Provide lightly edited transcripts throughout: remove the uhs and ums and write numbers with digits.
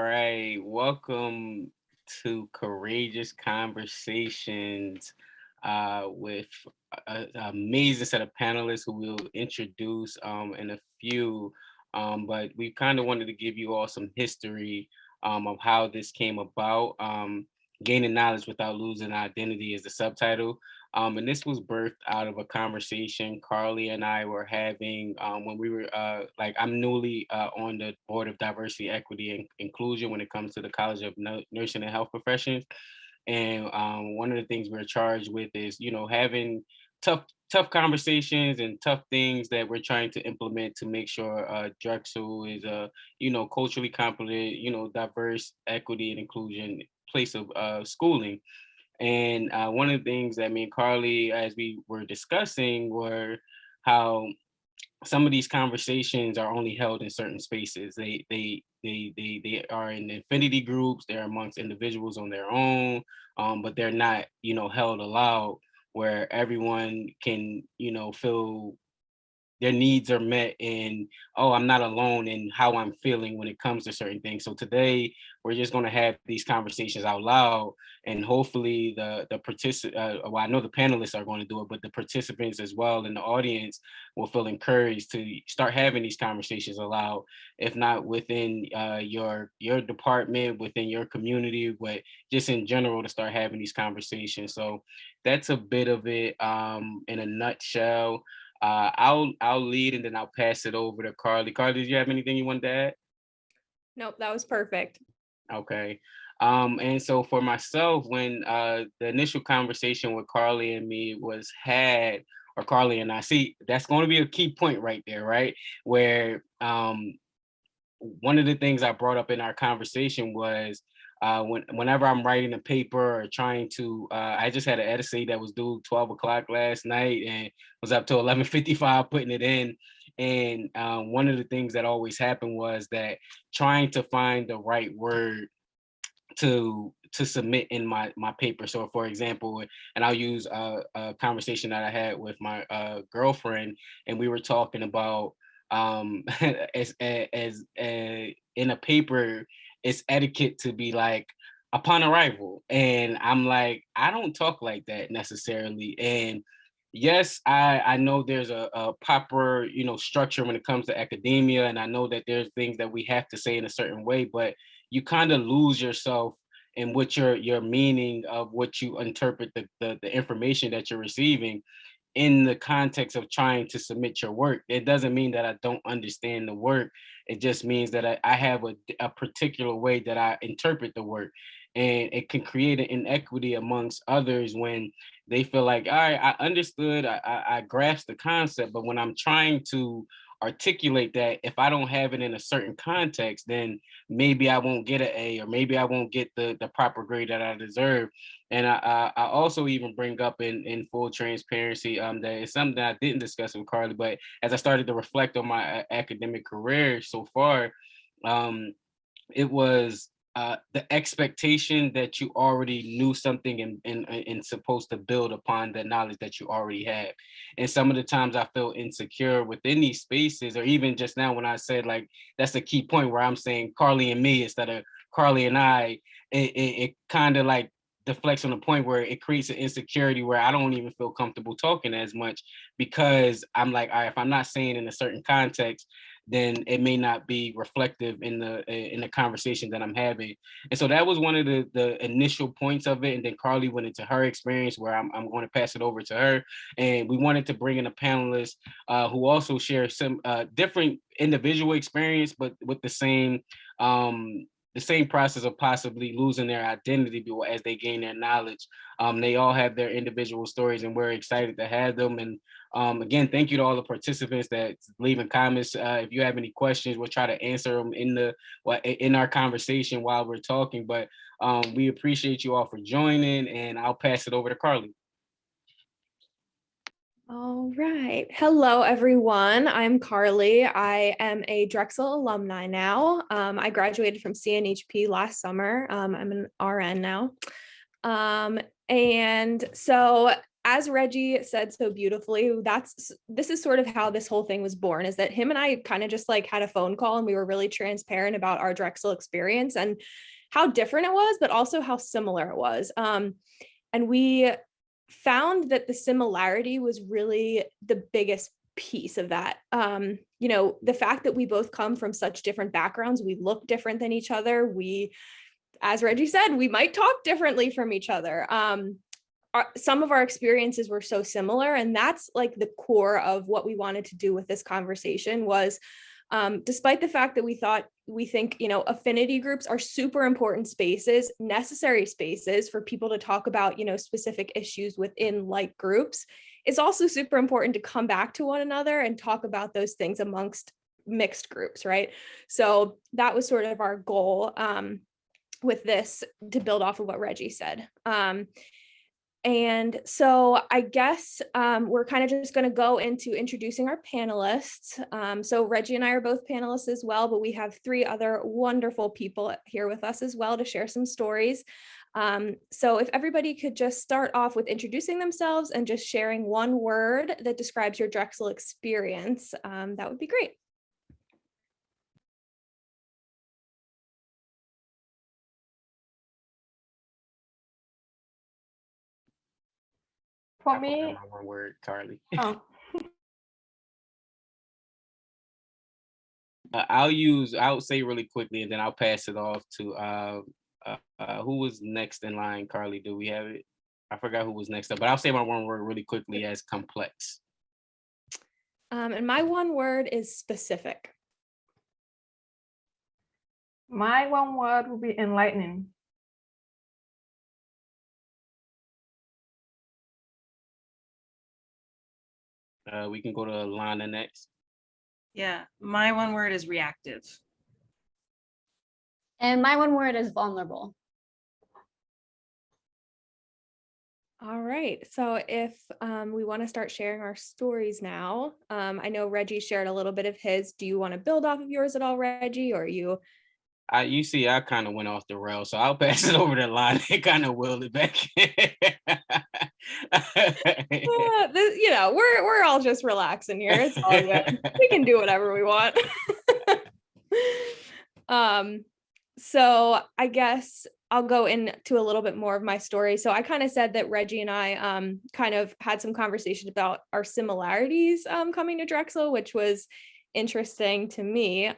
All right, welcome to Courageous Conversations with an amazing set of panelists who we'll introduce in a few. But we kind of wanted to give you all some history of how this came about. Gaining knowledge without losing identity is the subtitle. And this was birthed out of a conversation Carly and I were having when we were I'm newly on the board of diversity, equity, and inclusion when it comes to the College of Nursing and Health Professions. And one of the things we're charged with is, having tough conversations and tough things that we're trying to implement to make sure Drexel is a, culturally competent, diverse, equity, and inclusion place of schooling. And one of the things that me and Carly, as we were discussing, were how some of these conversations are only held in certain spaces. They are in affinity groups. They're amongst individuals on their own, but they're not, held aloud where everyone can, feel their needs are met and I'm not alone in how I'm feeling when it comes to certain things. So today we're just going to have these conversations out loud, and hopefully the participant well, I know the panelists are going to do it, but the participants as well in the audience will feel encouraged to start having these conversations aloud, if not within your department, within your community, but just in general to start having these conversations. So that's a bit of it in a nutshell. I'll lead and then I'll pass it over to Carly. Carly, did you have anything you wanted to add? Nope, that was perfect. Okay. And so for myself, when the initial conversation with Carly and me was had, or Carly and I, see, that's going to be a key point right there, right? Where one of the things I brought up in our conversation was whenever I'm writing a paper or trying to, I just had an essay that was due 12 o'clock last night and was up to 11:55 putting it in. And one of the things that always happened was that trying to find the right word to submit in my paper. So for example, and I'll use a conversation that I had with my girlfriend, and we were talking about in a paper, it's etiquette to be like upon arrival, and I'm like, I don't talk like that necessarily. And yes, I know there's a proper, structure when it comes to academia, and I know that there's things that we have to say in a certain way, but you kind of lose yourself in what your meaning of what you interpret the information that you're receiving in the context of trying to submit your work. It doesn't mean that I don't understand the work. It just means that I have a particular way that I interpret the work. And it can create an inequity amongst others when they feel like, all right, I understood, I grasped the concept, but when I'm trying to articulate that, if I don't have it in a certain context, then maybe I won't get an A, or maybe I won't get the proper grade that I deserve. And I also even bring up in full transparency that it's something that I didn't discuss with Carly, but as I started to reflect on my academic career so far, um, it was the expectation that you already knew something and supposed to build upon the knowledge that you already had. And some of the times I feel insecure within these spaces, or even just now when I said like that's a key point where I'm saying Carly and me instead of Carly and I, it kind of like deflects on the point where it creates an insecurity where I don't even feel comfortable talking as much, because I'm like, all right, if I'm not saying in a certain context, then it may not be reflective in the conversation that I'm having. And so that was one of the initial points of it. And then Carly went into her experience, where I'm going to pass it over to her. And we wanted to bring in a panelist who also shares some different individual experience, but with the same process of possibly losing their identity as they gain their knowledge. They all have their individual stories, and we're excited to have them. And again, thank you to all the participants that leaving comments. If you have any questions, we'll try to answer them in our conversation while we're talking. But we appreciate you all for joining, and I'll pass it over to Carly. All right. Hello, everyone. I'm Carly. I am a Drexel alumni now. I graduated from CNHP last summer. I'm an RN now. And so as Reggie said so beautifully, this is sort of how this whole thing was born, is that him and I kind of just like had a phone call and we were really transparent about our Drexel experience and how different it was, but also how similar it was. And we found that the similarity was really the biggest piece of that. The fact that we both come from such different backgrounds, we look different than each other. We, as Reggie said, we might talk differently from each other. Some of our experiences were so similar, and that's like the core of what we wanted to do with this conversation was, despite the fact that we think, affinity groups are super important spaces, necessary spaces for people to talk about, specific issues within like groups, it's also super important to come back to one another and talk about those things amongst mixed groups, right? So that was sort of our goal with this, to build off of what Reggie said. And so I guess we're kind of just going to go into introducing our panelists. So Reggie and I are both panelists as well, but we have 3 other wonderful people here with us as well to share some stories. So if everybody could just start off with introducing themselves and just sharing one word that describes your Drexel experience, that would be great. For me, one word, Carly. oh, I'll say really quickly and then I'll pass it off to who was next in line, Carly? Do we have it? I forgot who was next up, but I'll say my one word really quickly as complex. And my one word is specific. my one word would be enlightening. We can go to Lana next. Yeah, my one word is reactive. And my one word is vulnerable. All right, so if we want to start sharing our stories now, I know Reggie shared a little bit of his. Do you want to build off of yours at all, Reggie, or are you? You see, I kind of went off the rail, so I'll pass it over to Lana. It kind of willed it back. We're all just relaxing here. It's all good. We can do whatever we want. So I guess I'll go into a little bit more of my story. So I kind of said that Reggie and I kind of had some conversations about our similarities coming to Drexel, which was interesting to me.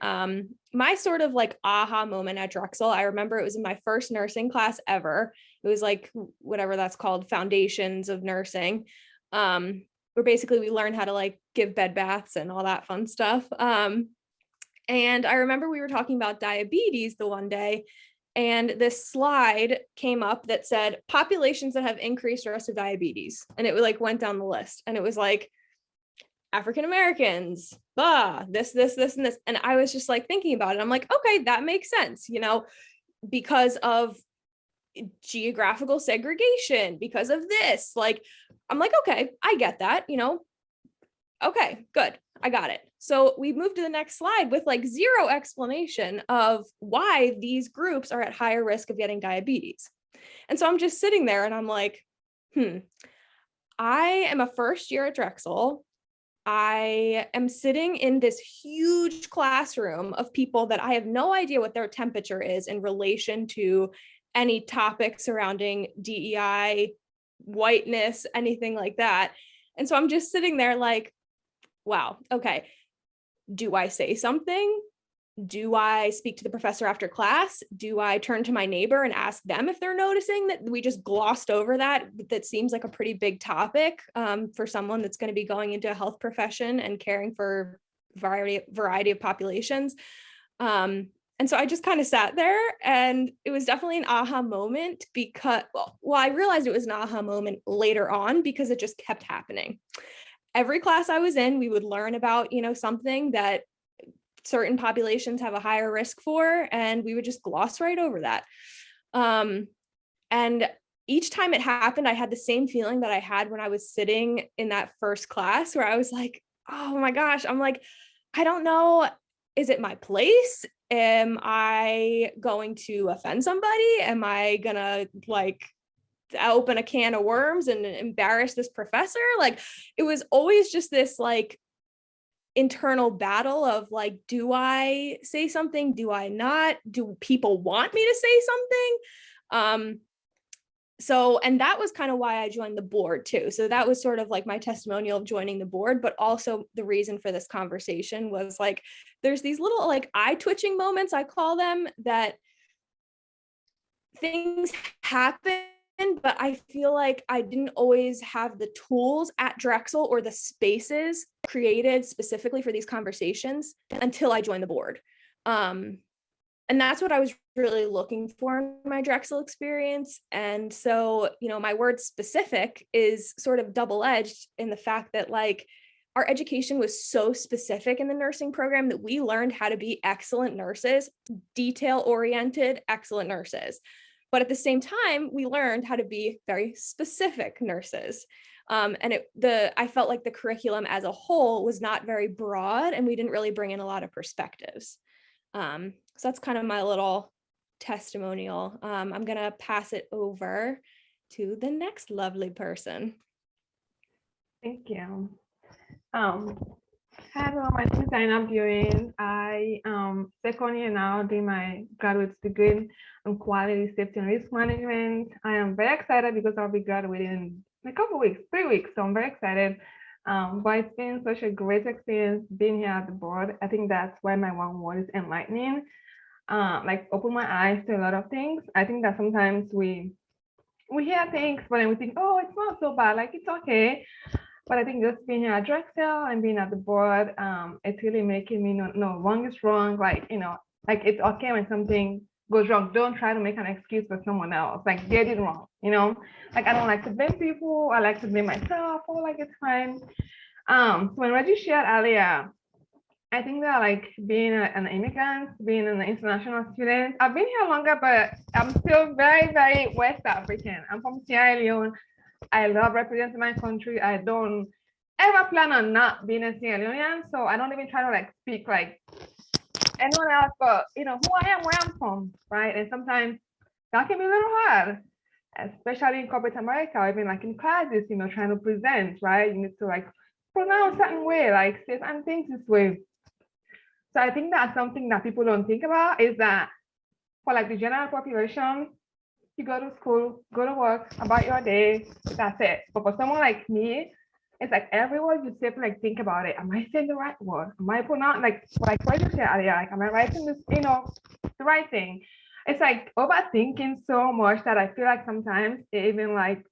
My sort of like aha moment at Drexel, I remember it was in my first nursing class ever. It was like whatever that's called, foundations of nursing, where basically we learned how to like give bed baths and all that fun stuff. And I remember we were talking about diabetes the one day, and this slide came up that said populations that have increased risk of diabetes. And it like went down the list, and it was like African Americans, this, and this. And I was just like thinking about it. I'm like, okay, that makes sense, because of geographical segregation, because of this. Like, I'm like, okay, I get that, okay, good. I got it. So we moved to the next slide with like zero explanation of why these groups are at higher risk of getting diabetes. And so I'm just sitting there and I'm like, I am a first year at Drexel. I am sitting in this huge classroom of people that I have no idea what their temperature is in relation to any topic surrounding DEI, whiteness, anything like that. And so I'm just sitting there like, wow, okay. Do I say something? Do I speak to the professor after class? Do I turn to my neighbor and ask them if they're noticing that we just glossed over that? That seems like a pretty big topic for someone that's going to be going into a health profession and caring for variety of populations. And so I just kind of sat there, and it was definitely an aha moment because, well, I realized it was an aha moment later on because it just kept happening. Every class I was in, we would learn about, something that certain populations have a higher risk for, and we would just gloss right over that. And each time it happened, I had the same feeling that I had when I was sitting in that first class, where I was like, oh my gosh, I'm like, I don't know, is it my place? Am I going to offend somebody? Am I gonna like open a can of worms and embarrass this professor? Like, it was always just this like internal battle of like, do I say something? Do I not? Do people want me to say something? So, and that was kind of why I joined the board too. So that was sort of like my testimonial of joining the board, but also the reason for this conversation was like, there's these little like eye twitching moments, I call them, that things happen, but I feel like I didn't always have the tools at Drexel or the spaces created specifically for these conversations until I joined the board. And that's what I was really looking for in my Drexel experience. And so, you know, my word specific is sort of double-edged in the fact that like our education was so specific in the nursing program that we learned how to be excellent nurses, detail-oriented, excellent nurses. But at the same time, we learned how to be very specific nurses. And I felt like the curriculum as a whole was not very broad, and we didn't really bring in a lot of perspectives. So that's kind of my little testimonial. I'm gonna pass it over to the next lovely person. Thank you. Hello, my name is Zainab Buin. I second year now doing my graduate degree in quality, safety, and risk management. I am very excited because I'll be graduating in a couple weeks, 3 weeks. So I'm very excited. But it's been such a great experience being here at the board. I think that's why my one word is enlightening. Like open my eyes to a lot of things. I think that sometimes we hear things, but then we think, oh, it's not so bad, like it's okay. But I think just being here at Drexel and being at the board, it's really making me know wrong is wrong. Like, you know, like it's okay when something goes wrong. Don't try to make an excuse for someone else. Like, get it wrong, you know? Like, I don't like to blame people. I like to blame myself. Oh, like, it's fine. So when Reggie shared earlier, I think that like being an immigrant, being an international student, I've been here longer, but I'm still very, very West African. I'm from Sierra Leone. I love representing my country. I don't ever plan on not being a Sierra Leonean, so I don't even try to like speak like anyone else, but you know who I am, where I'm from, right? And sometimes that can be a little hard, especially in corporate America, or even like in classes, you know, trying to present, right? You need to like pronounce certain way, like say certain things this way. So I think that's something that people don't think about, is that for like the general population, you go to school, go to work, about your day, that's it. But for someone like me, it's like every word you say, like think about it. Am I saying the right word? Am I pronouncing like what you said earlier? Like, am I writing this, you know, the right thing? It's like overthinking so much that I feel like sometimes it even like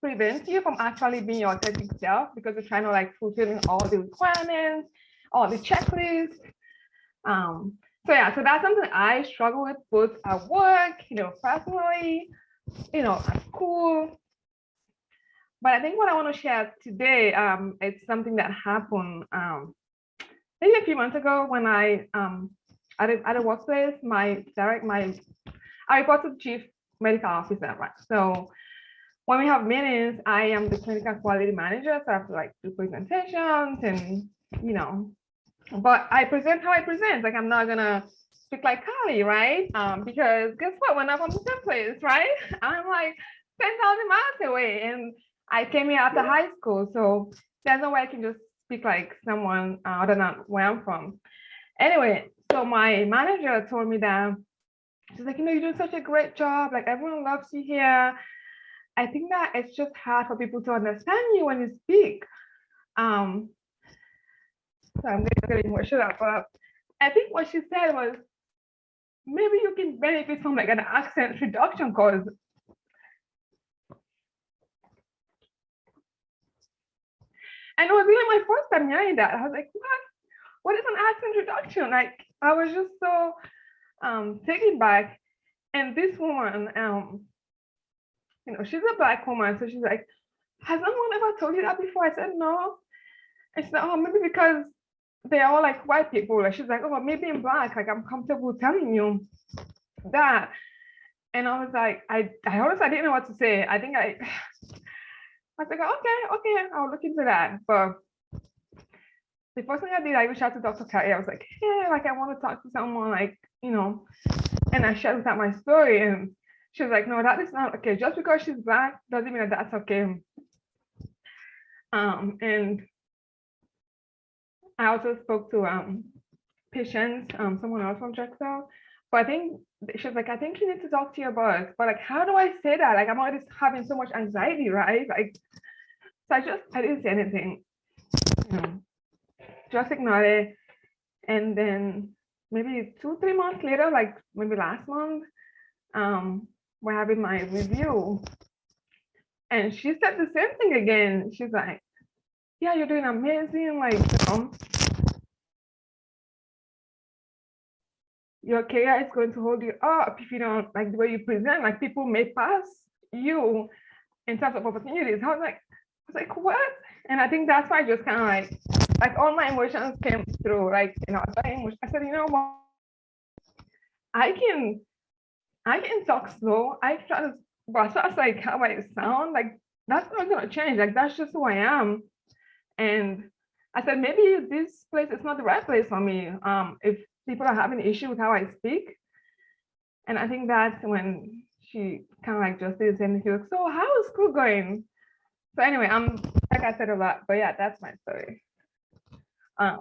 prevents you from actually being your authentic self, because you're trying to like fulfilling all the requirements, all the checklists. So yeah, so that's something I struggle with both at work, you know, personally, you know, at school. But I think what I want to share today, it's something that happened maybe a few months ago when I at a workplace, I report to the chief medical officer, right? So when we have meetings, I am the clinical quality manager, so I have to like do presentations and you know. But I present how I present. Like I'm not gonna speak like Kali, right? Because guess what? We're not from the same place, right? I'm like 10,000 miles away, and I came here after high school, so there's no way I can just speak like someone other than where I'm from. Anyway, so my manager told me that she's like, you know, you're doing such a great job. Like everyone loves you here. I think that it's just hard for people to understand you when you speak. So I'm getting emotional, but I think what she said was, maybe you can benefit from like an accent reduction course. And it was really my first time hearing that. I was like, what? What is an accent reduction? Like I was just so taken back. And this woman, you know, she's a Black woman, so she's like, has anyone ever told you that before? I said no. And she's like, oh, maybe because they're all like white people. Like she's like, oh, maybe in Black, like I'm comfortable telling you that. And I was like, I honestly didn't know what to say. I think I was like, okay, I'll look into that. But the first thing I did, I reached out to Dr. Carey. I was like, hey, like I want to talk to someone, like, you know, and I shared with her my story. And She's like, no, that is not okay. Just because she's Black doesn't mean that that's okay. And I also spoke to Patience, someone else from Drexel. But I think she's like, I think you need to talk to your boss. But like, how do I say that? Like, I'm already having so much anxiety, right? Like, so I didn't say anything. Just ignored it. And then maybe 2-3 months later, like maybe last month, we're having my review. And she said the same thing again. She's like, yeah, you're doing amazing. Like, your career is going to hold you up if you don't like the way you present. Like, people may pass you in terms of opportunities. I was like, what? And I think that's why I just kind of like all my emotions came through. Like, I said, you know what? I can talk slow. I try to, but that's like how I sound. Like, that's not gonna change. Like, that's just who I am. And I said, maybe this place is not the right place for me. If people are having issue with how I speak. And I think that's when she kind of like just did and she was like, so how is school going? So anyway, I'm like I said a lot, but yeah, that's my story. Yeah.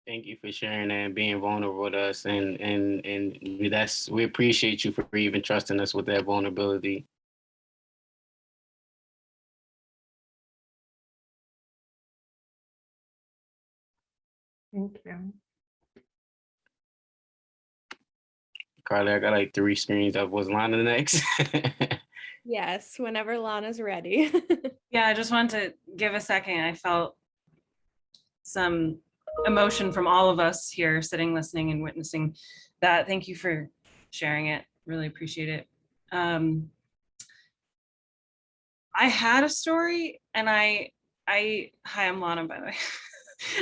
Thank you for sharing that and being vulnerable with us, and we appreciate you for even trusting us with that vulnerability. Thank you. Carly, I got like 3 screens up. Was Lana next? Yes, whenever Lana's ready. Yeah, I just wanted to give a second. I felt some emotion from all of us here sitting, listening, and witnessing that. Thank you for sharing it. Really appreciate it. I had a story, and hi, I'm Lana, by the way.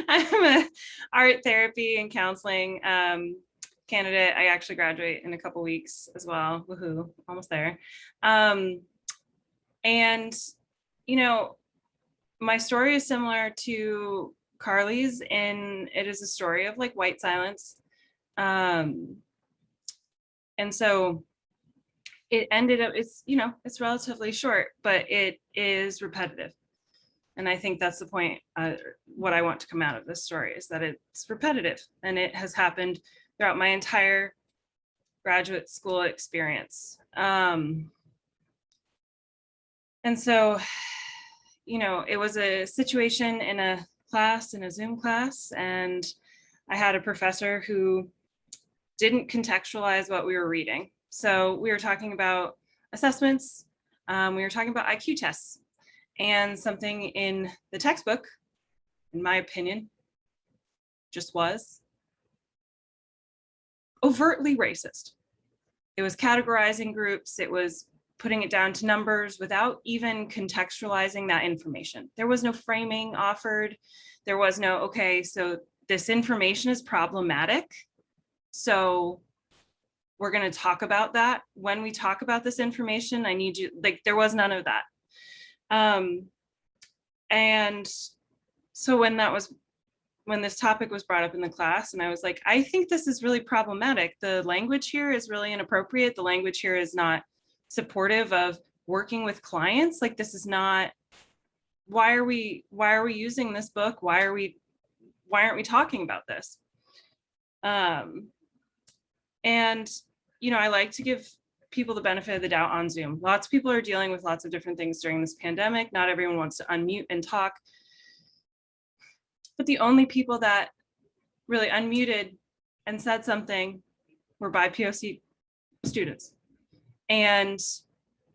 I'm a art therapy and counseling candidate. I actually graduate in a couple weeks as well. Woohoo, almost there. And, you know, my story is similar to Carly's, and it is a story of like white silence. And so it ended up, it's relatively short, but it is repetitive. And I think that's the point. What I want to come out of this story is that it's repetitive, and it has happened throughout my entire graduate school experience. And so, it was a situation in a Zoom class, and I had a professor who didn't contextualize what we were reading. So we were talking about assessments, we were talking about IQ tests, and something in the textbook, in my opinion, just was overtly racist. It was categorizing groups, it was putting it down to numbers without even contextualizing that information. There was no framing offered. There was no, okay, so this information is problematic, so we're going to talk about that. When we talk about this information, I need you, like, there was none of that. And so when this topic was brought up in the class, and I was like, I think this is really problematic. The language here is really inappropriate. The language here is not supportive of working with clients. Like, this is not, why are we using this book? Why aren't we talking about this? And, I like to give people the benefit of the doubt on Zoom. Lots of people are dealing with lots of different things during this pandemic. Not everyone wants to unmute and talk. But the only people that really unmuted and said something were BIPOC students. And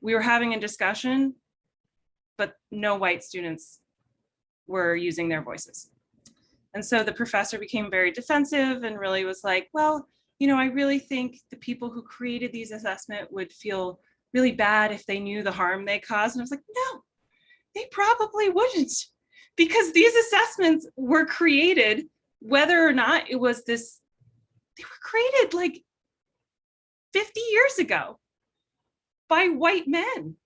we were having a discussion, but no white students were using their voices. And so the professor became very defensive and really was like, well, I really think the people who created these assessments would feel really bad if they knew the harm they caused. And I was like, no, they probably wouldn't, because these assessments were created, whether or not it was this, they were created like 50 years ago by white men.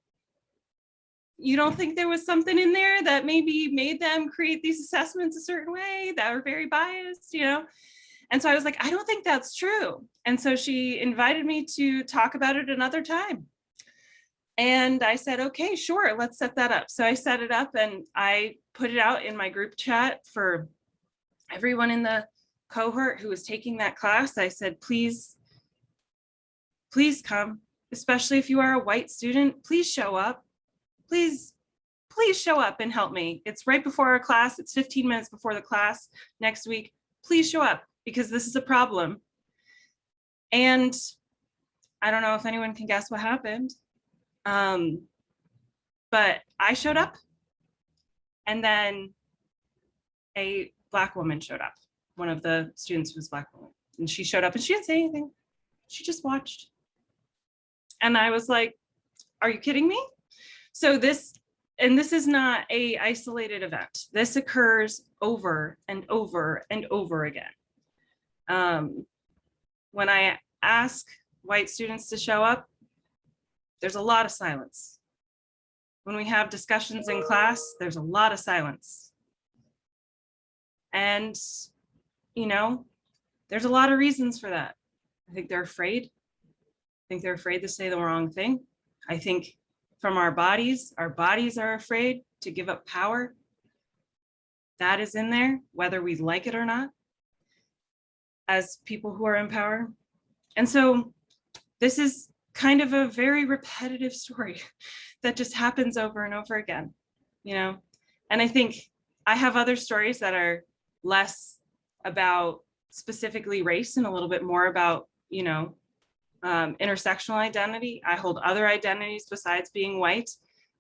You don't think there was something in there that maybe made them create these assessments a certain way that are very biased, And so I was like, I don't think that's true. And so she invited me to talk about it another time. And I said, okay, sure, let's set that up. So I set it up and I put it out in my group chat for everyone in the cohort who was taking that class. I said, please come, especially if you are a white student, please show up. Please show up and help me. It's right before our class. It's 15 minutes before the class next week. Please show up because this is a problem. And I don't know if anyone can guess what happened. But I showed up, and then a Black woman showed up. One of the students was a Black woman, and she showed up and she didn't say anything. She just watched. And I was like, are you kidding me? So this is not a isolated event. This occurs over and over and over again. When I ask white students to show up, there's a lot of silence. When we have discussions in class, there's a lot of silence. And, you know, there's a lot of reasons for that. I think they're afraid. I think they're afraid to say the wrong thing. I think from our bodies are afraid to give up power. That is in there, whether we like it or not, as people who are in power. And so this is kind of a very repetitive story that just happens over and over again, you know? And I think I have other stories that are less about specifically race and a little bit more about, you know, intersectional identity. I hold other identities besides being white.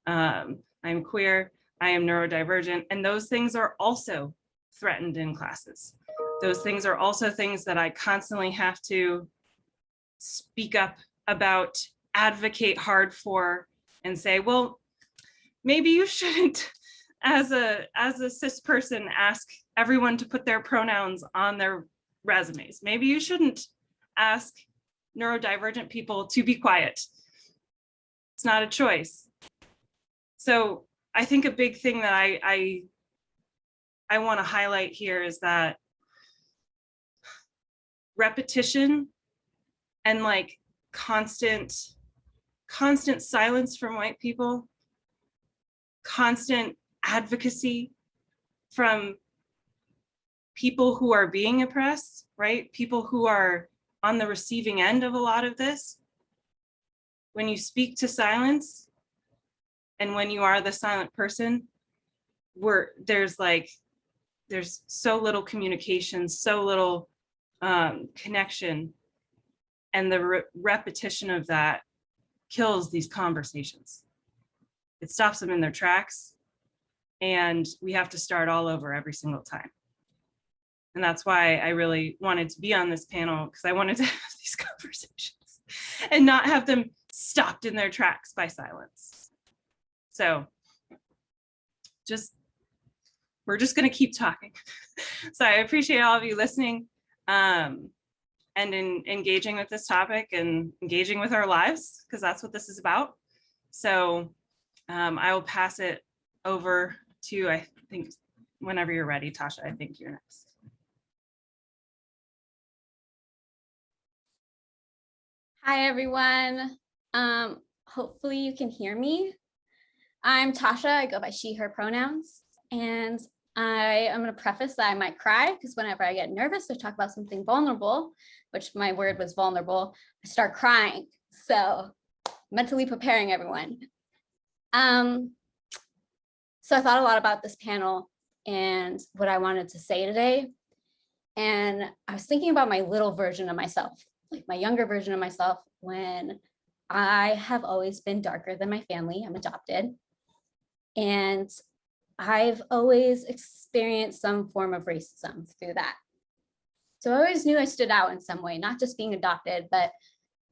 I'm queer, I am neurodivergent, and those things are also threatened in classes. Those things are also things that I constantly have to speak up about, advocate hard for, and say, well, maybe you shouldn't, as a cis person, ask everyone to put their pronouns on their resumes. Maybe you shouldn't ask neurodivergent people to be quiet. It's not a choice. So I think a big thing that I want to highlight here is that repetition and like constant silence from white people, constant advocacy from people who are being oppressed, right? People who are on the receiving end of a lot of this. When you speak to silence and when you are the silent person, there's so little communication, so little connection, and the repetition of that kills these conversations. It stops them in their tracks, and we have to start all over every single time. And that's why I really wanted to be on this panel, because I wanted to have these conversations and not have them stopped in their tracks by silence. So we're just going to keep talking. So I appreciate all of you listening and in engaging with this topic and engaging with our lives, because that's what this is about. So I will pass it over to, I think, whenever you're ready, Tasha, I think you're next. Hi, everyone. Hopefully you can hear me. I'm Tasha. I go by she, her pronouns. And I am going to preface that I might cry because whenever I get nervous or talk about something vulnerable, which my word was vulnerable, I start crying. So mentally preparing everyone. So I thought a lot about this panel and what I wanted to say today. And I was thinking about my little version of myself, like my younger version of myself, when I have always been darker than my family. I'm adopted. And I've always experienced some form of racism through that. So I always knew I stood out in some way, not just being adopted, but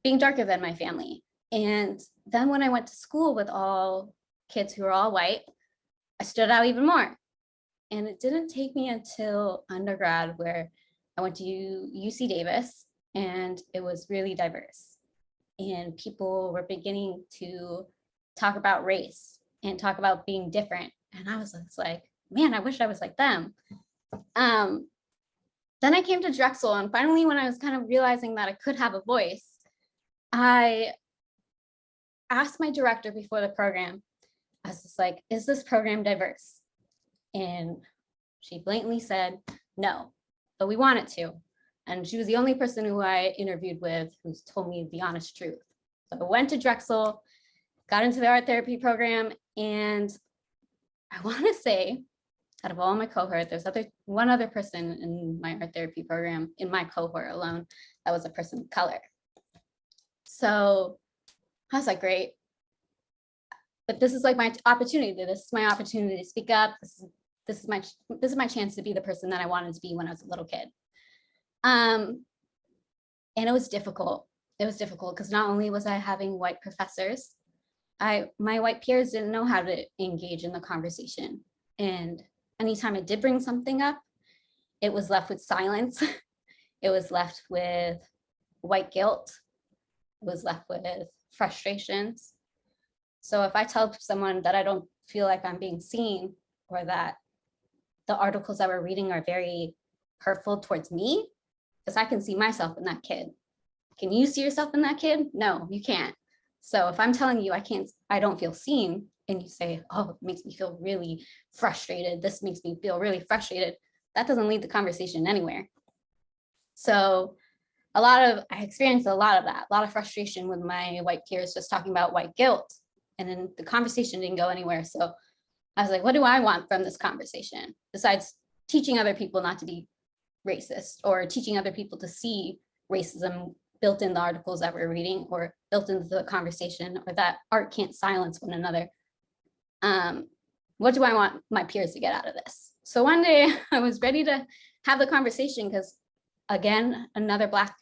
being darker than my family. And then when I went to school with all kids who were all white, I stood out even more. And it didn't take me until undergrad where I went to UC Davis, and it was really diverse. And people were beginning to talk about race and talk about being different. And I was just like, man, I wish I was like them. Then I came to Drexel, and finally, when I was kind of realizing that I could have a voice, I asked my director before the program, I was just like, is this program diverse? And she blatantly said, no, but we want it to. And she was the only person who I interviewed with who told me the honest truth. So I went to Drexel, got into the art therapy program, and I want to say, out of all my cohort, there's one other person in my art therapy program, in my cohort alone, that was a person of color. So I was like, great. But this is like my opportunity. This is my opportunity to speak up. This is my chance to be the person that I wanted to be when I was a little kid. And it was difficult. It was difficult because not only was I having white professors, my white peers didn't know how to engage in the conversation. And anytime I did bring something up, it was left with silence. It was left with white guilt. It was left with frustrations. So if I tell someone that I don't feel like I'm being seen, or that the articles that we're reading are very hurtful towards me, because I can see myself in that kid. Can you see yourself in that kid? No, you can't. So if I'm telling you I don't feel seen, and you say, oh, it makes me feel really frustrated, this makes me feel really frustrated, that doesn't lead the conversation anywhere. So I experienced a lot of that, a lot of frustration with my white peers just talking about white guilt. And then the conversation didn't go anywhere. So I was like, what do I want from this conversation? Besides teaching other people not to be racist, or teaching other people to see racism built in the articles that we're reading, or built into the conversation, or that art can't silence one another. What do I want my peers to get out of this? So one day I was ready to have the conversation because, again, another Black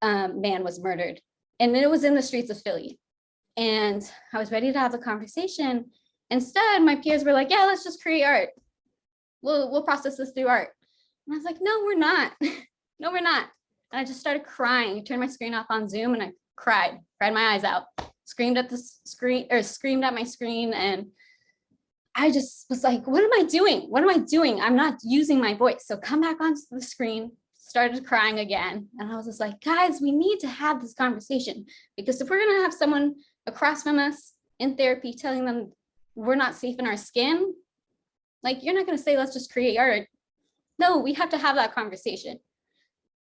man was murdered, and it was in the streets of Philly. And I was ready to have the conversation. Instead, my peers were like, yeah, let's just create art. We'll process this through art. And I was like, no, we're not. No, we're not. And I just started crying. I turned my screen off on Zoom and I cried my eyes out, screamed at the screen, or screamed at my screen. And I just was like, what am I doing? What am I doing? I'm not using my voice. So come back onto the screen, started crying again. And I was just like, guys, we need to have this conversation, because if we're going to have someone across from us in therapy telling them we're not safe in our skin, like, you're not going to say, let's just create art. No, we have to have that conversation.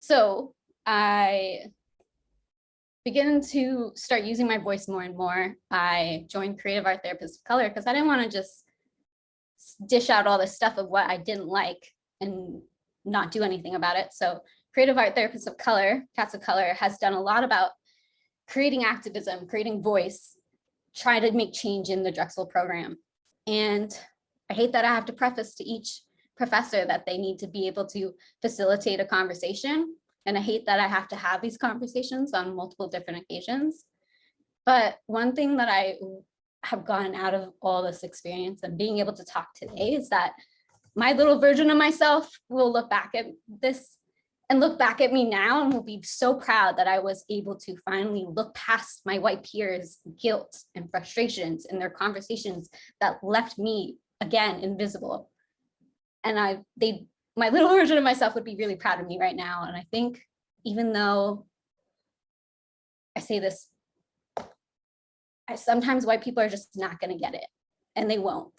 So I began to start using my voice more and more. I joined Creative Art Therapists of Color because I didn't want to just dish out all this stuff of what I didn't like and not do anything about it. So Creative Art Therapists of Color, Cats of Color, has done a lot about creating activism, creating voice, try to make change in the Drexel program. And I hate that I have to preface to each professor that they need to be able to facilitate a conversation. And I hate that I have to have these conversations on multiple different occasions. But one thing that I have gotten out of all this experience and being able to talk today is that my little version of myself will look back at this and look back at me now and will be so proud that I was able to finally look past my white peers' guilt and frustrations in their conversations that left me, again, invisible. And my little version of myself would be really proud of me right now. And I think, even though I say this, sometimes white people are just not going to get it, and they won't.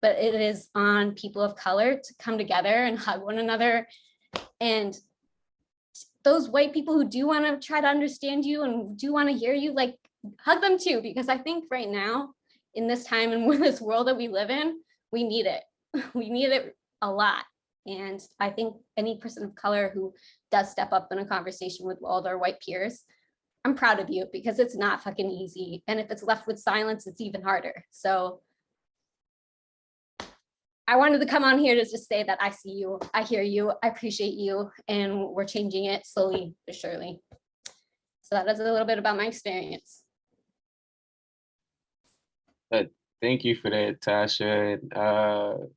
But it is on people of color to come together and hug one another. And those white people who do want to try to understand you and do want to hear you, like, hug them too, because I think right now, in this time and with this world that we live in, we need it. We need it a lot. And I think any person of color who does step up in a conversation with all their white peers, I'm proud of you, because it's not fucking easy. And if it's left with silence, it's even harder. So I wanted to come on here to just say that I see you, I hear you, I appreciate you, and we're changing it slowly but surely. So that is a little bit about my experience. Thank you for that, Tasha.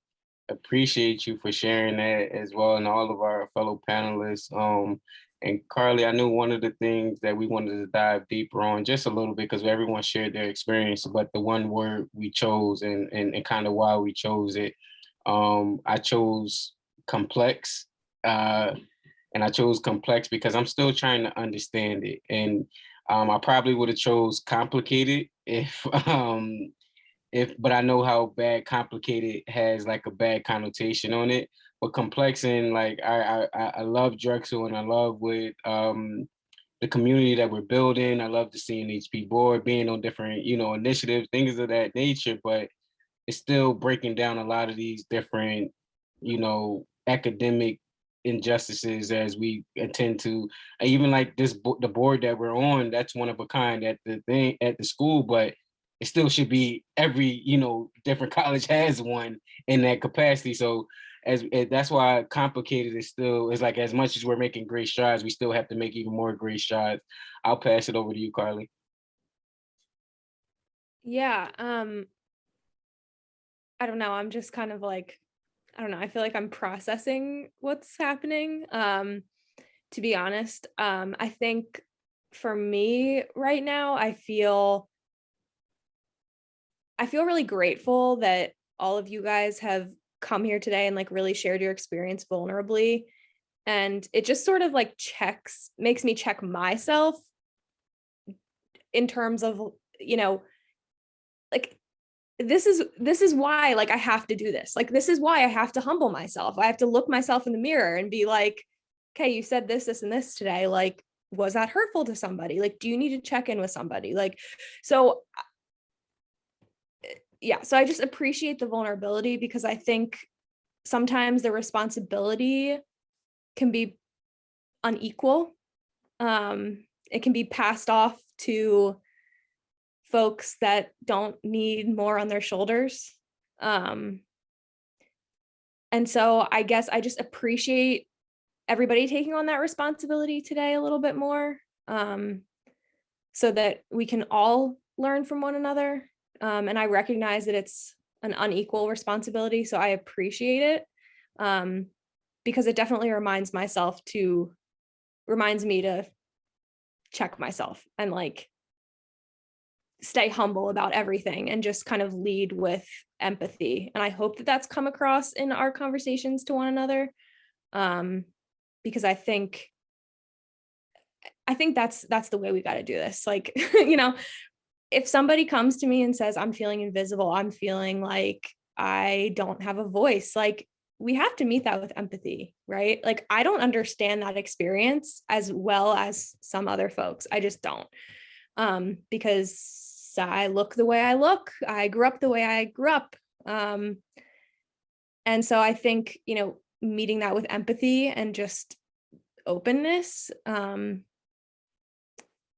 Appreciate you for sharing that as well, and all of our fellow panelists. And Carly, I knew one of the things that we wanted to dive deeper on just a little bit, because everyone shared their experience, but the one word we chose and kind of why we chose it, I chose complex. And I chose complex because I'm still trying to understand it. And I probably would have chose complicated but I know how bad complicated has like a bad connotation on it. But complex, and like I love Drexel, and I love what the community that we're building. I love the CNHP board, being on different, initiatives, things of that nature, but it's still breaking down a lot of these different, academic injustices as we attend to, even like the board that we're on, that's one of a kind at the school, but it still should be every, different college has one in that capacity. So that's why complicated is like, as much as we're making great strides, we still have to make even more great strides. I'll pass it over to you, Carly. Yeah, I don't know. I'm just kind of like, I don't know. I feel like I'm processing what's happening. To be honest, I think for me right now, I feel really grateful that all of you guys have come here today and like really shared your experience vulnerably. And it just sort of like makes me check myself in terms of, like, this is why, like, I have to do this. Like, this is why I have to humble myself. I have to look myself in the mirror and be like, okay, you said this, this, and this today. Like, was that hurtful to somebody? Like, do you need to check in with somebody? Like, so yeah, so I just appreciate the vulnerability, because I think sometimes the responsibility can be unequal. It can be passed off to folks that don't need more on their shoulders. And so I guess I just appreciate everybody taking on that responsibility today a little bit more, so that we can all learn from one another. And I recognize that it's an unequal responsibility, so I appreciate it, because it definitely reminds me to check myself and like stay humble about everything and just kind of lead with empathy. And I hope that that's come across in our conversations to one another, because I think that's the way we got to do this. Like, if somebody comes to me and says, I'm feeling invisible, I'm feeling like I don't have a voice, like, we have to meet that with empathy, right? Like, I don't understand that experience as well as some other folks. I just don't, because I look the way I look. I grew up the way I grew up. And so I think, meeting that with empathy and just openness,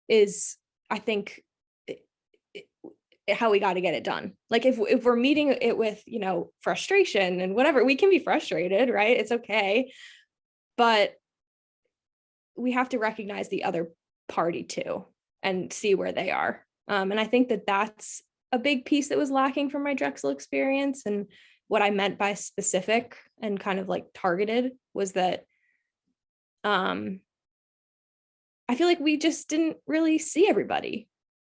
is, I think, how we got to get it done. Like, if we're meeting it with, frustration and whatever, we can be frustrated, right? It's okay. But we have to recognize the other party too and see where they are. And I think that that's a big piece that was lacking from my Drexel experience. And what I meant by specific and kind of like targeted was that I feel like we just didn't really see everybody.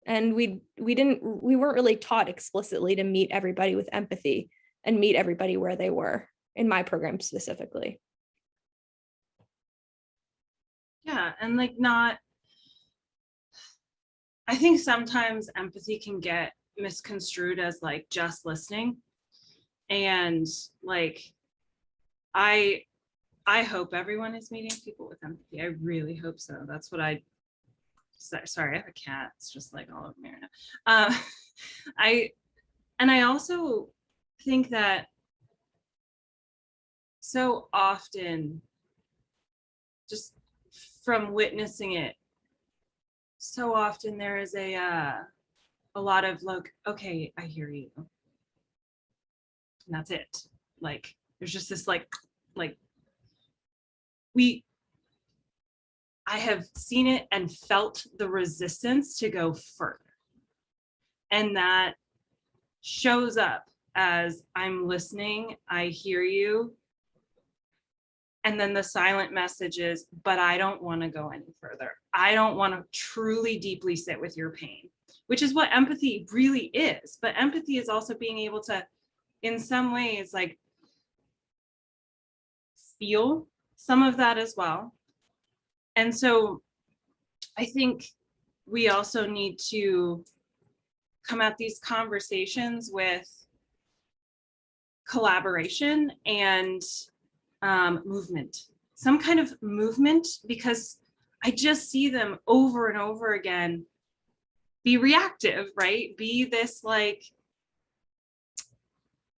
And we weren't really taught explicitly to meet everybody with empathy and meet everybody where they were, in my program specifically. Yeah, and like, I think sometimes empathy can get misconstrued as like just listening. And like, I hope everyone is meeting people with empathy. I really hope so. That's what sorry, I have a cat. It's just like all over me right now. I also think that so often, just from witnessing it, so often there is a lot of like, okay, I hear you, and that's it. Like, there's just this like I have seen it and felt the resistance to go further. And that shows up as, I'm listening, I hear you. And then the silent message is, but I don't want to go any further. I don't want to truly deeply sit with your pain, which is what empathy really is. But empathy is also being able to, in some ways, like, feel some of that as well. And so I think we also need to come at these conversations with collaboration and movement, some kind of movement, because I just see them over and over again be reactive, right? Be this like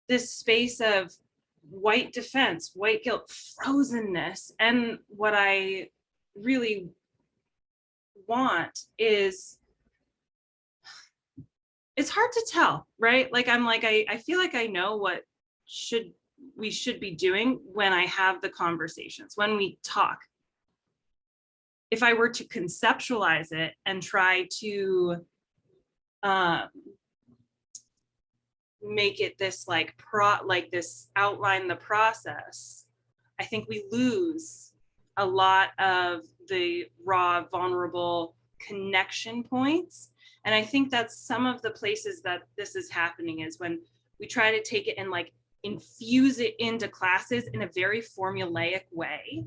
this space of white defense, white guilt, frozenness. And what I really want is, it's hard to tell, right? Like I'm like, I feel like I know what we should be doing when I have the conversations, when we talk. If I were to conceptualize it and try to make it this like this outline the process, I think we lose a lot of the raw, vulnerable connection points. And I think that's some of the places that this is happening, is when we try to take it and like infuse it into classes in a very formulaic way,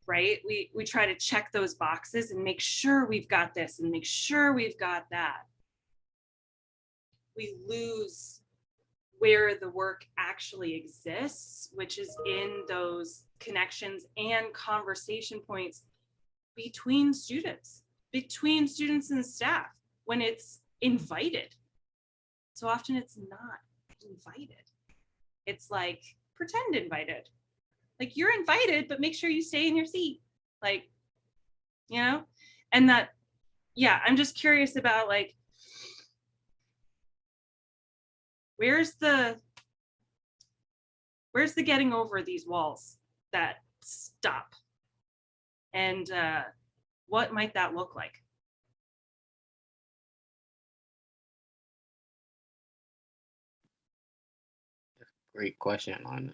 right? We try to check those boxes and make sure we've got this and make sure we've got that. We lose where the work actually exists, which is in those connections and conversation points between students and staff, when it's invited. So often it's not invited. It's like pretend invited. Like you're invited, but make sure you stay in your seat. Like, you know, and that, yeah, I'm just curious about like, where's the getting over these walls that stop? And what might that look like? Great question on it.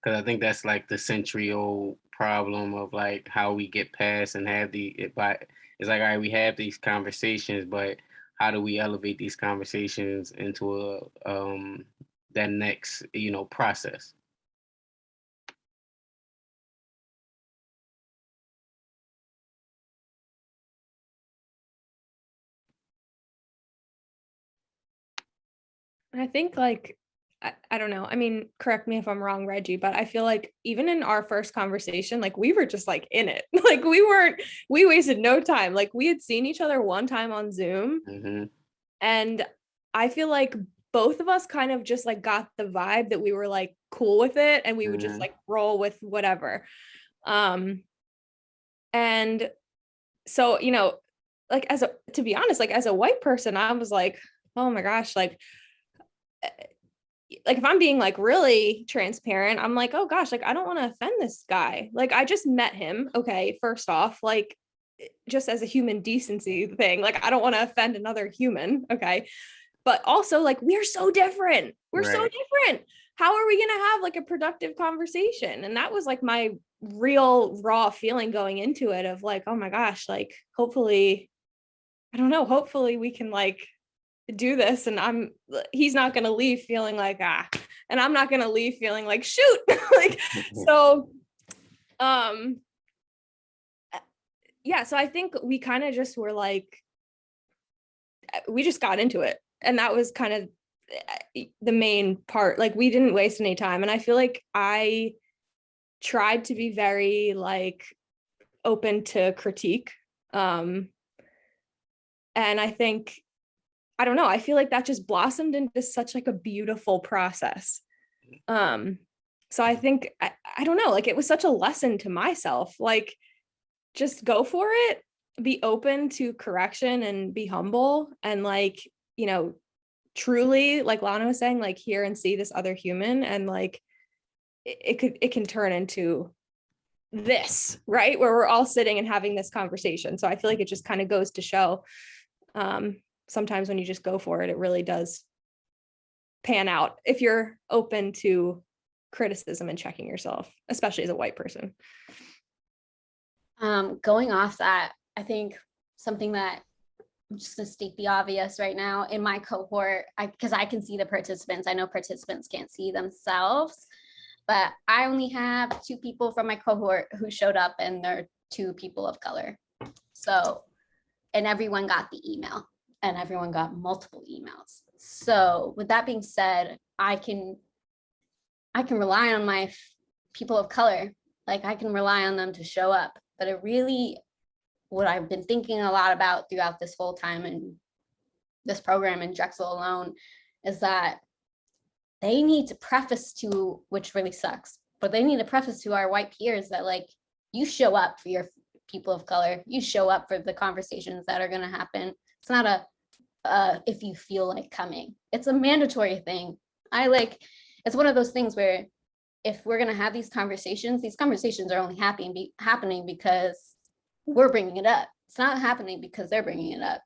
Because I think that's like the century-old problem of like how we get past and have it's like, all right, we have these conversations, but how do we elevate these conversations into that next, process? I think like, I don't know. I mean, correct me if I'm wrong, Reggie, but I feel like even in our first conversation, like we were just like in it. Like we wasted no time. Like we had seen each other one time on Zoom. Mm-hmm. And I feel like both of us kind of just like got the vibe that we were like cool with it and we would just like roll with whatever. And so, like to be honest, like as a white person, I was like, oh my gosh, like if I'm being like really transparent, I'm like, oh gosh, like I don't want to offend this guy. Like I just met him. Okay, first off, like just as a human decency thing, like I don't want to offend another human. Okay. But also like we're so different. We're so different. How are we going to have like a productive conversation? And that was like my real raw feeling going into it of like, oh my gosh, like hopefully, I don't know, hopefully we can like do this and he's not going to leave feeling like and I'm not going to leave feeling like shoot. Like so yeah, so I think we kind of just were like, we just got into it, and that was kind of the main part. Like we didn't waste any time, and I feel like I tried to be very like open to critique, and I think, I don't know, I feel like that just blossomed into such like a beautiful process. So I think I don't know, like it was such a lesson to myself, like just go for it, be open to correction and be humble, and like, truly, like Lana was saying, like hear and see this other human, and like it can turn into this, right, where we're all sitting and having this conversation. So I feel like it just kind of goes to show sometimes when you just go for it, it really does pan out if you're open to criticism and checking yourself, especially as a white person. Going off that, I think something that, just to state the obvious right now, in my cohort, because I can see the participants, I know participants can't see themselves, but I only have 2 people from my cohort who showed up, and they're to people of color. So, and everyone got the email, and everyone got multiple emails. So with that being said, I can rely on my people of color. Like, I can rely on them to show up. But it really, what I've been thinking a lot about throughout this whole time in this program in Drexel alone is that they need to preface to, which really sucks, but they need to preface to our white peers that, like, you show up for your people of color, you show up for the conversations that are going to happen. It's not a if you feel like coming, it's a mandatory thing. It's one of those things where if we're going to have these conversations are only happening because we're bringing it up. It's not happening because they're bringing it up.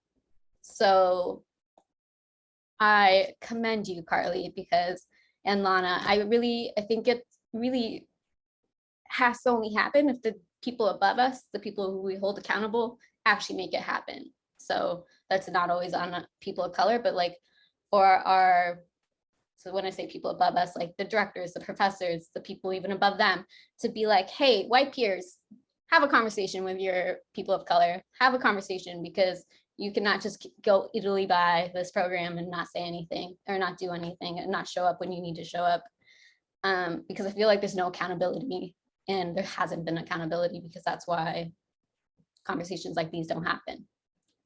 So I commend you, Carly, and Lana, I think it really has to only happen if the people above us, the people who we hold accountable, actually make it happen. So that's not always on people of color, but like so when I say people above us, like the directors, the professors, the people even above them, to be like, hey, white peers, have a conversation with your people of color, have a conversation, because you cannot just go idly by this program and not say anything or not do anything and not show up when you need to show up. Because I feel like there's no accountability, and there hasn't been accountability, because that's why conversations like these don't happen.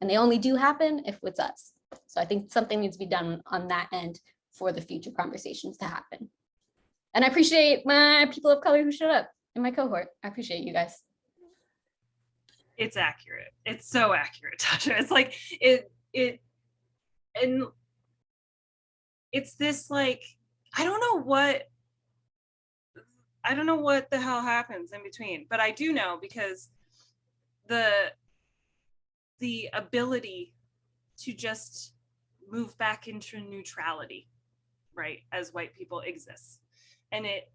And they only do happen if it's us. So I think something needs to be done on that end for the future conversations to happen. And I appreciate my people of color who showed up in my cohort. I appreciate you guys. It's accurate. It's so accurate, Tasha. It's like and it's this, like, I don't know what the hell happens in between, but I do know, because the ability to just move back into neutrality, right, as white people exists. And it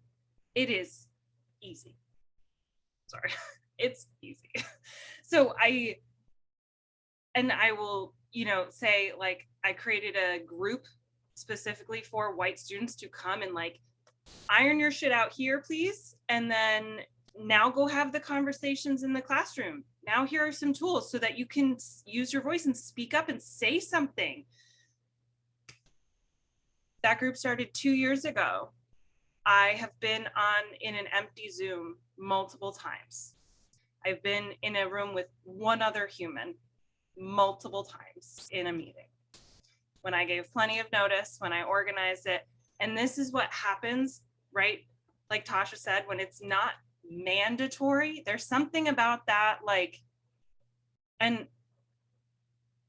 is easy. Sorry, it's easy. So I will, say, like, I created a group specifically for white students to come and, like, iron your shit out here, please. And then now go have the conversations in the classroom. Now here are some tools so that you can use your voice and speak up and say something. That group started 2 years ago. I have been in an empty Zoom multiple times. I've been in a room with one other human multiple times in a meeting. When I gave plenty of notice, when I organized it. And this is what happens, right? Like Tasha said, when it's not mandatory, there's something about that, like, and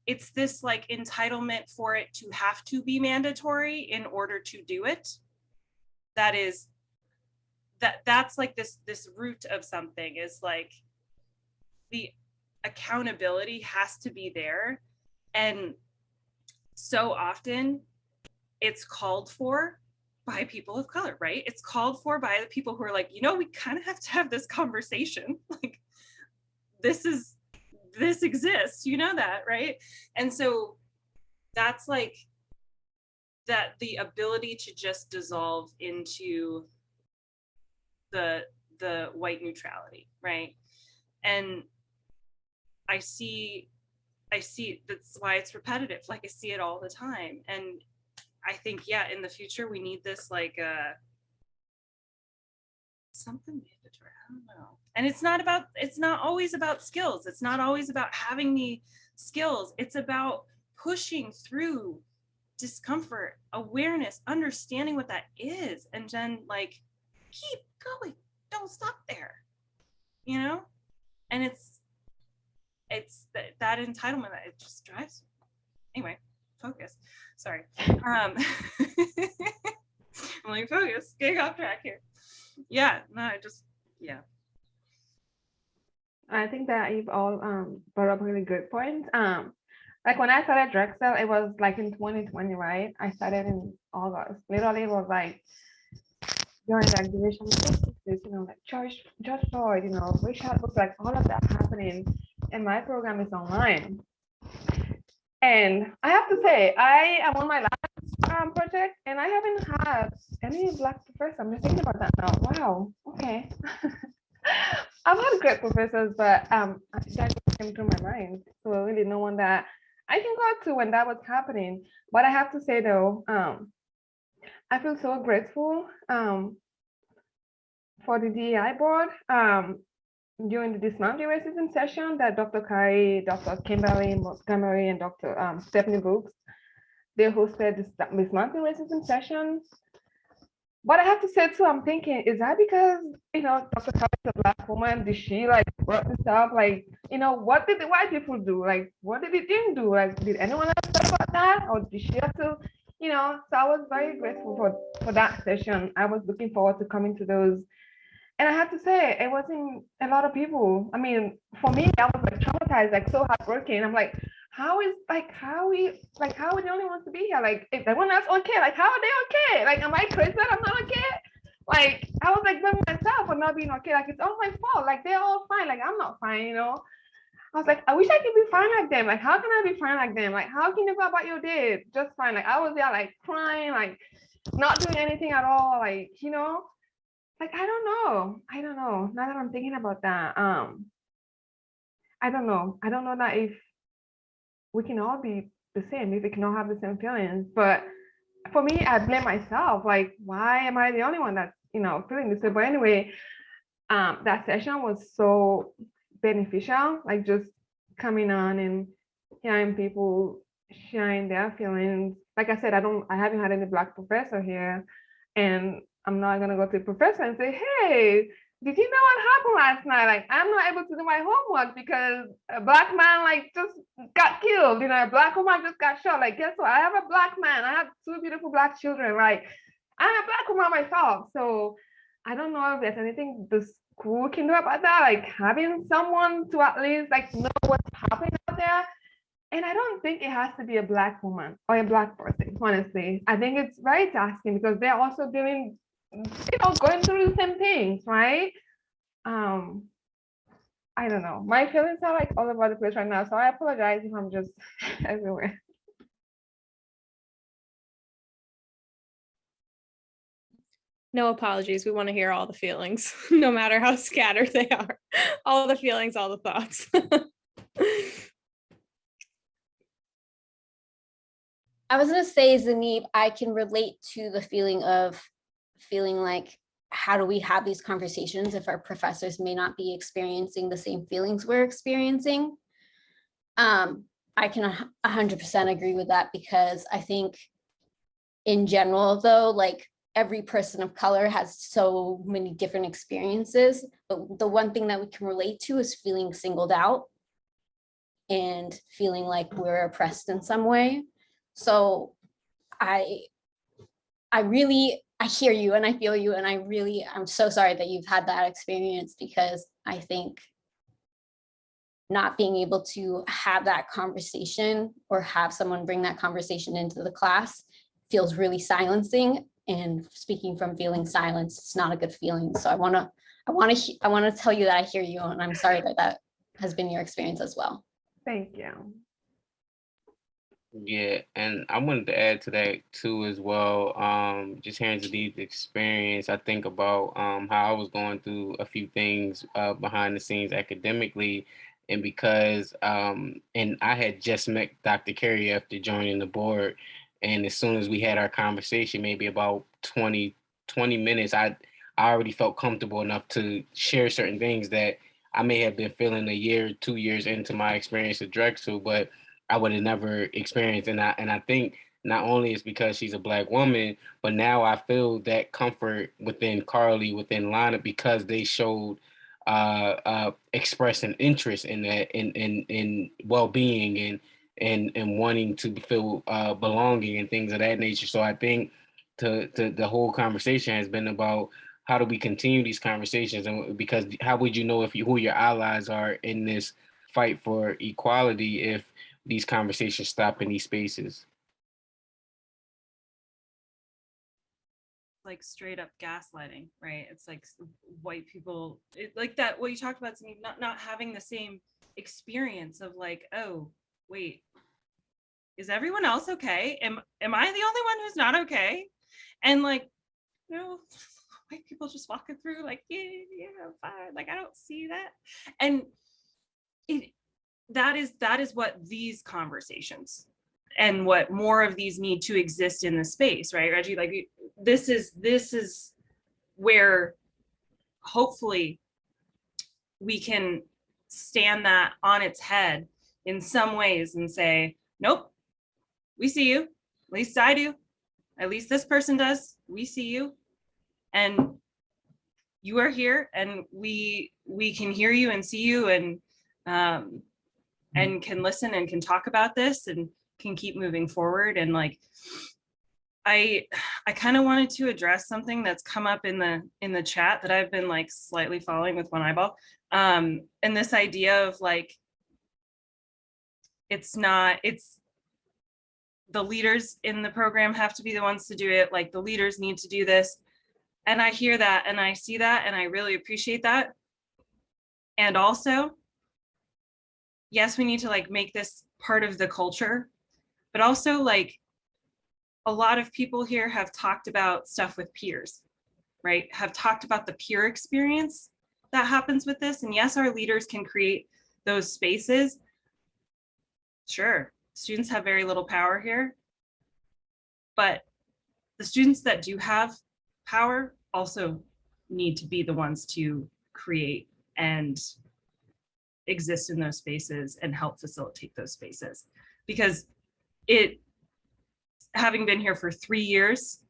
it's this, like, entitlement for it to have to be mandatory in order to do it. That's like this root of something, is like the accountability has to be there. And so often it's called for by people of color, right? It's called for by the people who are like, we kind of have to have this conversation. Like, this exists, that, right? And so that's like that, the ability to just dissolve into the white neutrality, right? And I see that's why it's repetitive. Like, I see it all the time. And I think, in the future, we need this, like, something mandatory. I don't know. And it's not always about skills. It's not always about having the skills. It's about pushing through discomfort, awareness, understanding what that is, and then, like, keep going. Don't stop there. And it's that entitlement that it just drives me. Anyway, focus. Sorry. I'm like, focus, getting off track here. I think that you've all brought up really good points. Like, when I started Drexel, it was like in 2020, right? I started in August. Literally, it was like during the activation, like George Floyd, Richard Books, like all of that happening, and my program is online. And I have to say, I am on my last project, and I haven't had any Black professors. I'm just thinking about that now. Wow. Okay. I've had great professors, but that just came through my mind. So really no one that I can go to when that was happening. But I have to say though, I feel so grateful for the DEI board during the dismantling racism session that Dr. Kari, Dr. Kimberly Montgomery, and Dr. Stephanie Brooks, they hosted this dismantling racism session. But I have to say too, I'm thinking, is that because, Dr. Kari is a Black woman? Did she like brought this up? Like, what did the white people do? Like, what did the team do? Like, did anyone else talk about that? Or did she have to, so I was very grateful for that session. I was looking forward to coming to those. And I have to say, it wasn't a lot of people. I mean, for me, I was like traumatized, like so heartbroken. I'm like, how are we the only ones to be here? Like, if everyone else okay, like, how are they okay? Like, am I crazy that I'm not okay? Like, I was like blaming myself for not being okay. Like, it's all my fault. Like, they're all fine. Like, I'm not fine, I was like, I wish I could be fine like them. Like, how can I be fine like them? Like, how can you go about your day just fine? Like, I was there, like, crying, like, not doing anything at all. Like, like, I don't know. Now that I'm thinking about that, I don't know. I don't know that if we can all be the same, if we can all have the same feelings. But for me, I blame myself. Like, why am I the only one that's, feeling this way? But anyway, that session was so beneficial, like just coming on and hearing people sharing their feelings. Like I said, I haven't had any Black professor here, and I'm not gonna go to the professor and say, hey, did you know what happened last night? Like, I'm not able to do my homework because a Black man like just got killed, a Black woman just got shot. Like, guess what? I have a Black man, I have two beautiful Black children. Like, I'm a Black woman myself. So I don't know if there's anything the school can do about that, like having someone to at least like know what's happening out there. And I don't think it has to be a Black woman or a Black person, honestly. I think it's very tasking because they're also doing, going through the same things, right? I don't know. My feelings are like all over the place right now. So I apologize if I'm just everywhere. No apologies. We want to hear all the feelings, no matter how scattered they are. All the feelings, all the thoughts. I was gonna say, Zanib, I can relate to the feeling of feeling like, how do we have these conversations if our professors may not be experiencing the same feelings we're experiencing? I can 100% agree with that, because I think in general, though, like every person of color has so many different experiences, but the one thing that we can relate to is feeling singled out and feeling like we're oppressed in some way. So I hear you and I feel you, and I'm so sorry that you've had that experience, because I think not being able to have that conversation or have someone bring that conversation into the class feels really silencing. And speaking from feeling silenced, it's not a good feeling. So I want to tell you that I hear you, and I'm sorry that that has been your experience as well. Thank you. Yeah, and I wanted to add to that too as well. Just hearing Zadid's experience, I think about how I was going through a few things behind the scenes academically, and because and I had just met Dr. Carey after joining the board, and as soon as we had our conversation, maybe about 20 minutes, I already felt comfortable enough to share certain things that I may have been feeling a year, 2 years into my experience at Drexel, but I would have never experienced. And I think not only is because she's a Black woman, but now I feel that comfort within Carly, within Lana, because they showed expressed an interest in that, in well-being and wanting to feel belonging and things of that nature. So I think the whole conversation has been about how do we continue these conversations, and because how would you know who your allies are in this fight for equality if these conversations stop in these spaces? Like straight up gaslighting, right? It's like white people, like that, what you talked about, not having the same experience of like, oh, wait, is everyone else okay? Am I the only one who's not okay? And like, white people just walking through like, yeah, fine. Like, I don't see that. And that is what these conversations and what more of these need to exist in the space, right, Reggie? Like, this is where hopefully we can stand that on its head in some ways and say, nope, we see you. At least I do. At least this person does. We see you. And you are here, and we can hear you and see you, and can listen and can talk about this and can keep moving forward. And like, I kind of wanted to address something that's come up in the chat that I've been like slightly following with one eyeball. And this idea of like, it's the leaders in the program have to be the ones to do it. Like, the leaders need to do this. And I hear that and I see that and I really appreciate that. And also, yes, we need to like make this part of the culture, but also like, a lot of people here have talked about stuff with peers, right? Have talked about the peer experience that happens with this. And yes, our leaders can create those spaces. Sure, students have very little power here, but the students that do have power also need to be the ones to create and exist in those spaces and help facilitate those spaces. Because having been here for 3 years,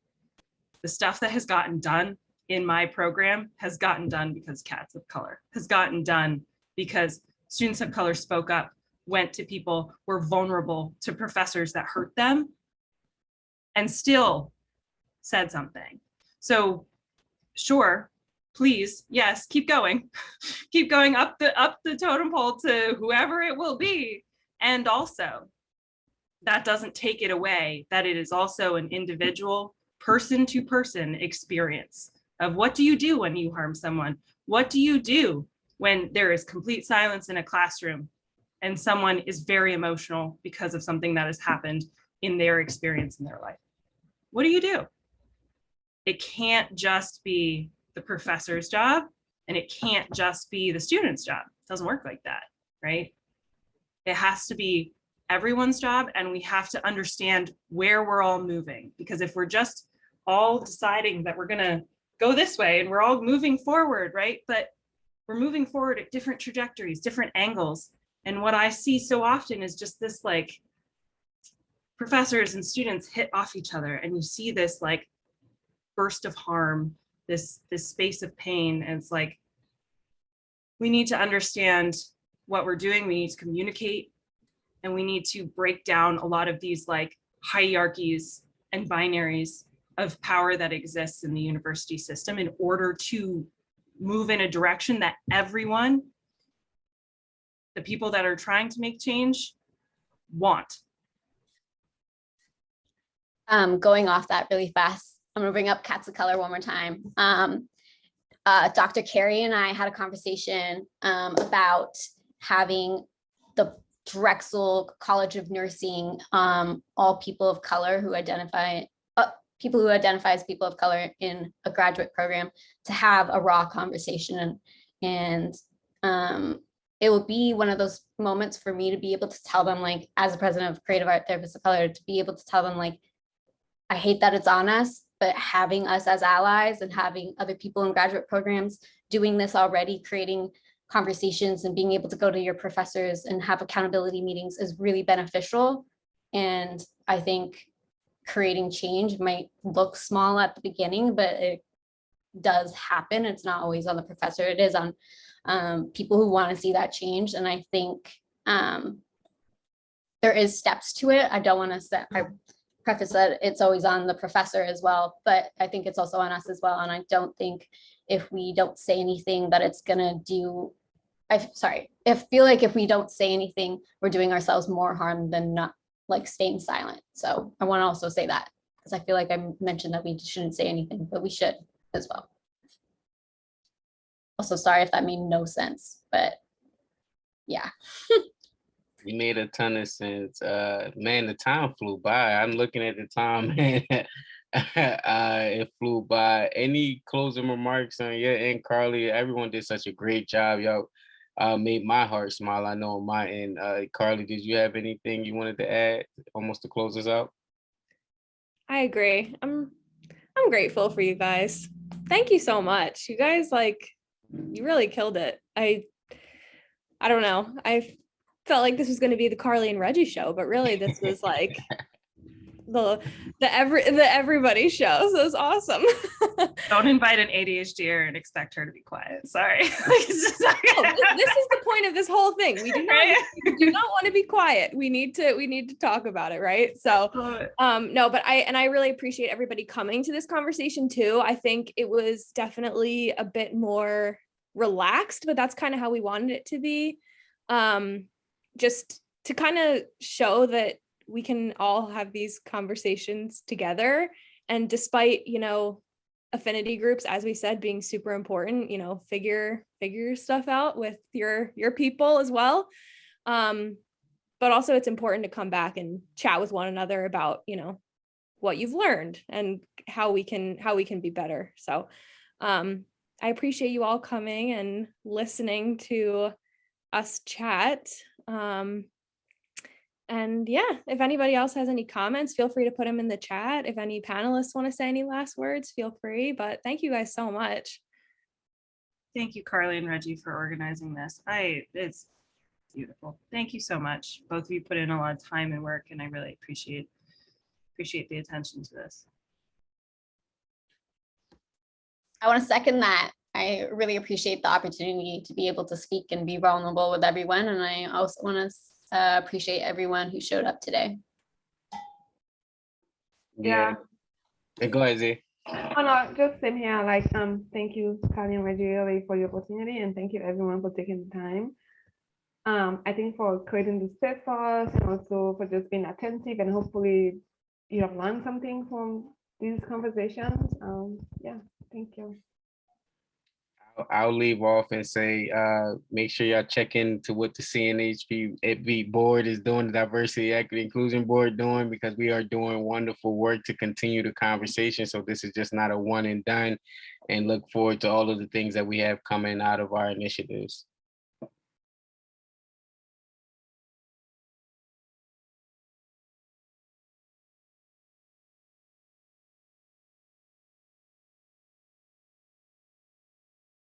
the stuff that has gotten done in my program has gotten done because cats of color, has gotten done because students of color spoke up, went to people, were vulnerable to professors that hurt them, and still said something. So sure, please, yes, keep going. Keep going up the totem pole to whoever it will be. And also, that doesn't take it away that it is also an individual person-to-person experience of what do you do when you harm someone? What do you do when there is complete silence in a classroom and someone is very emotional because of something that has happened in their experience in their life? What do you do? It can't just be the professor's job, and it can't just be the student's job. It doesn't work like that, right? It has to be everyone's job, and we have to understand where we're all moving. Because if we're just all deciding that we're gonna go this way and we're all moving forward, right? But we're moving forward at different trajectories, different angles. And what I see so often is just this like professors and students hit off each other, and you see this like burst of harm, this space of pain. And it's like, we need to understand what we're doing. We need to communicate, and we need to break down a lot of these like hierarchies and binaries of power that exists in the university system in order to move in a direction that everyone, the people that are trying to make change, want. Going off that really fast, I'm gonna bring up cats of color one more time. Dr. Carey and I had a conversation about having the Drexel College of Nursing, all people of color who identify, people who identify as people of color in a graduate program, to have a raw conversation. And it will be one of those moments for me to be able to tell them, like, as the president of Creative Art Therapists of Color, to be able to tell them, like, I hate that it's on us, but having us as allies and having other people in graduate programs doing this already, creating conversations and being able to go to your professors and have accountability meetings is really beneficial. And I think creating change might look small at the beginning, but it does happen. It's not always on the professor. It is on people who want to see that change. And I think there is steps to it. I don't want to set, I preface that it's always on the professor as well, but I think it's also on us as well. And I don't think if we don't say anything that it's gonna do, I feel like if we don't say anything, we're doing ourselves more harm than not, like, staying silent. So I want to also say that, because I feel like I mentioned that we shouldn't say anything, but we should as well. Also, sorry if that made no sense, but yeah. You made a ton of sense. Man, the time flew by. I'm looking at the time, and It flew by. Any closing remarks on your end, Carly? Everyone did such a great job. Y'all made my heart smile. I know on my end. Carly, did you have anything you wanted to add almost to close us out? I agree. I'm grateful for you guys. Thank you so much. You guys, like, you really killed it. I don't know. I felt like this was going to be the Carly and Reggie show, but really this was like the everybody show. So it's awesome. Don't invite an ADHDer and expect her to be quiet. Sorry. No, this is the point of this whole thing. We do not want to be quiet. We need to talk about it, right? So no, but I really appreciate everybody coming to this conversation too. I think it was definitely a bit more relaxed, but that's kind of how we wanted it to be. Just to kind of show that we can all have these conversations together, and despite, affinity groups, as we said, being super important, figure stuff out with your people as well. But also it's important to come back and chat with one another about, what you've learned and how we can be better. So I appreciate you all coming and listening to us chat. And yeah, if anybody else has any comments, feel free to put them in the chat. If any panelists want to say any last words, feel free. But thank you guys so much. Thank you, Carly and Reggie, for organizing this. It's beautiful. Thank you so much. Both of you put in a lot of time and work, and I really appreciate the attention to this. I want to second that. I really appreciate the opportunity to be able to speak and be vulnerable with everyone. And I also want to appreciate everyone who showed up today. Yeah. And go ahead, Z. Oh no, just same here. Like, thank you, Carly and Reggie, really, for your opportunity, and thank you everyone for taking the time. I think for creating this space for us, and also for just being attentive, and hopefully you have learned something from these conversations. Yeah, thank you. I'll leave off and say, make sure y'all check into what the CNHP board is doing, the Diversity, Equity, Inclusion Board doing, because we are doing wonderful work to continue the conversation. So this is just not a one and done, and look forward to all of the things that we have coming out of our initiatives.